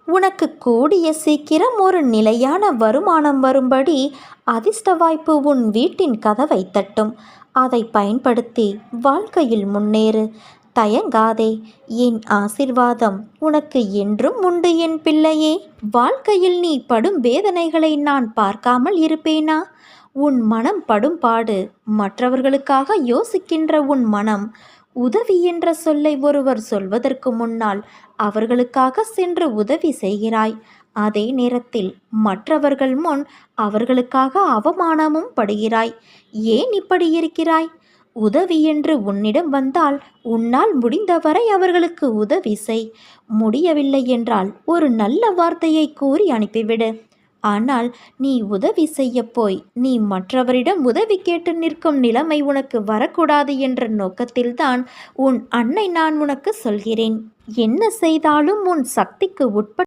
உனக்கு கூடிய சீக்கிரம் ஒரு நிலையான வருமானம் வரும்படி அதிர்ஷ்ட வாய்ப்பு உன் வீட்டின் கதவை தட்டும். அதை பயன்படுத்தி வாழ்க்கையில் முன்னேறு. தயங்காதே. என் ஆசிர்வாதம் உனக்கு என்றும் உண்டு என் பிள்ளையே. வாழ்க்கையில் நீ படும் வேதனைகளை நான் பார்க்காமல் இருப்பேனா? உன் மனம் படும் பாடு, மற்றவர்களுக்காக யோசிக்கின்ற உன் மனம், உதவி என்ற சொல்லை ஒருவர் சொல்வதற்கு முன்னால் அவர்களுக்காக சென்று உதவி செய்கிறாய். அதே நேரத்தில் மற்றவர்கள் முன் அவர்களுக்காக அவமானமும் படுகிறாய். ஏன் இப்படி இருக்கிறாய்? உதவி என்று உன்னிடம் வந்தால் உன்னால் முடிந்தவரை அவர்களுக்கு உதவி செய். முடியவில்லை என்றால் ஒரு நல்ல வார்த்தையை கூறி அனுப்பிவிடு. ஆனால் நீ உதவி செய்ய போய் நீ மற்றவரிடம் உதவி கேட்டு நிற்கும் நிலைமை உனக்கு வரக்கூடாது என்ற நோக்கத்தில்தான் உன் அன்னை நான் உனக்கு சொல்கிறேன். என்ன செய்தாலும் உன் சக்திக்கு உட்பட்டு